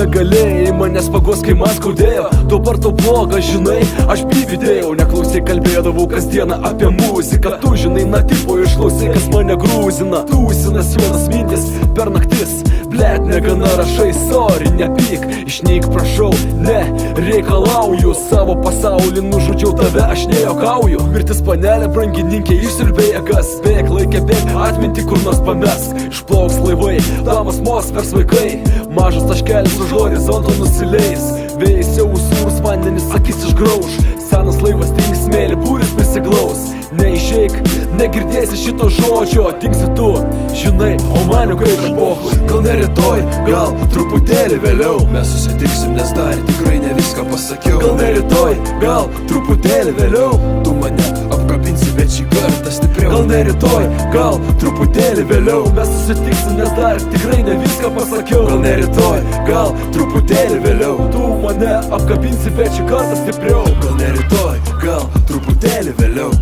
negalėjai manęs pagos, kai man skaudėjo. Dabar tau bloga, žinai, aš bivydėjau. Neklausai, kalbėdavau kasdieną apie muziką. Tu žinai, na tipo išklausai, kas mane grūzina. Tūsinas juodas mintis per naktis. Blet, negana rašai, sorry, nepyk. Išnyk, prašau, ne, reikalauju. Savo pasaulį nužudžiau tave, aš nejuokauju. Mirtis panelė, brangininkė, išsiurbė jėgas. Bėk, laikė, bėk, atminti kur nors pamesk. Išplauks laivai, damas mosvers vaikai. Mažas taškelis už horizonto nusileis. Vėjas jau usūrus vandenis akis išgrauž. Senas laivas tingi smėlį, būris prisiglaus. Neišeik, negirdėsi šito žodžio. Tinksi tu, žinai, o maniu kaip ir pohui. Gal ne rytoj, gal truputėlį vėliau mes susitiksim, nes dar tikrai ne viską pasakiau. Gal ne rytoj, gal truputėlį vėliau tu mane apkabinsi, bet šį kartą stipriau. Gal ne rytoj, gal truputėlį vėliau mes susitiksim, nes dar tikrai ne viską pasakiau. Gal ne rytoj, gal truputėlį vėliau tu mane apkabinsi, bet šį kartą stipriau. Gal ne rytoj, gal truputėlį vėliau.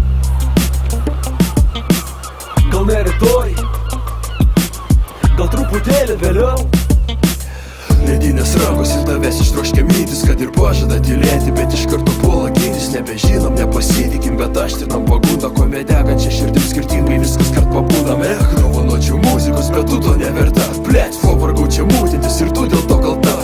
Gal ne rytoj, gal truputėlį vėliau. Ledinės rankos ir tavęs ištroškia mintis, kad ir pažada tylėti, bet iš karto puola gintis. Nebežinom, nepasitikim, bet aštrinam pagundą, kuomet degančia širdim skirtingai viskas kart pabūdam. Dovanočiau muzikos, bet tu to neverta. Blet, pavargau čia mūtintis ir tu dėl to kalta.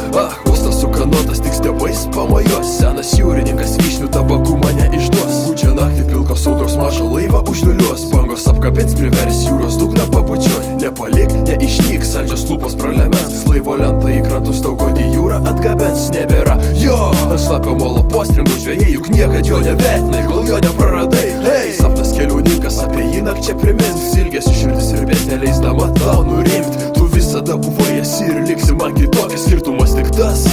Uostas sukanotas tik stebais pamojos. Senas jūrininkas vyšnių tabakų mane išduos. Pučia naktį pilkos audros mažą laivą užliuliuos. Bangos apkabins, privers jūros dugną pabučiuot. Nepalik, neišnyk, saldžios lūpos pralemens. Laivo lentą į krantus tau godį jūrą atgabens. Nebėra jo, ant šlapio molo postringų žvejai, juk niekad jo nevertinai, kol jo nepraradai. Hei, sapnas keliauninkas, apie jį nakčia primins. Ilgėsi širdis ir bet neleisdama tau nurimt. Tu visada buvai esi ir liksi man kitokia. Skirtumas tik tas,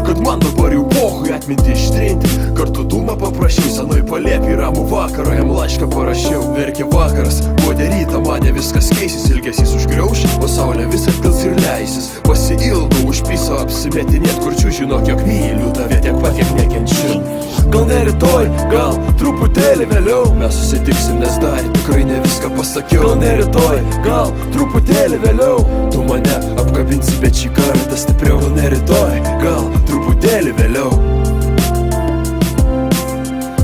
kad man dabar jau pohui atminti ištrinti. Kartu dūmą paprašiau, senai palėpį ramų vakarą, jam laišką parašiau. Verkė vakaras, bodė rytą, mane viskas keisis. Ilgesys užgriauš, o saulė vis atkils ir leisis. Pasiilgau už piso apsimetinėt kurčių, žinok, jog myliu tave tiek pat, kiek nekenčiu. Gal ne rytoj, gal truputėlį vėliau mes susitiksim, nes dar tikrai ne viską pasakiau. Gal ne rytoj, gal truputėlį vėliau tu mane apkabinsi, bet šį kartą stipriau. Gal ne rytoj, gal truputėlį vėliau.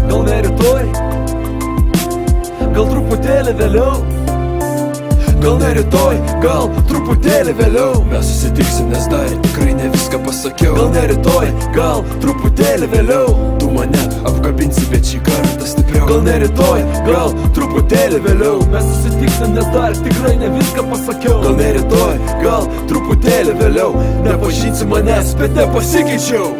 Gal ne rytoj, gal truputėlį vėliau. Gal ne rytoj, gal truputėlį vėliau mes susitiksim, nes dar tikrai ne viską pasakiau. Gal ne rytoj, gal truputėlį vėliau tu mane apkabinsi, bet šį kartą stipriau. Gal ne rytoj, gal truputėlį vėliau mes susitiksim, nes dar tikrai ne viską pasakiau. Gal ne rytoj, gal truputėlį vėliau nepažinsi manęs, bet nepasikeičiau.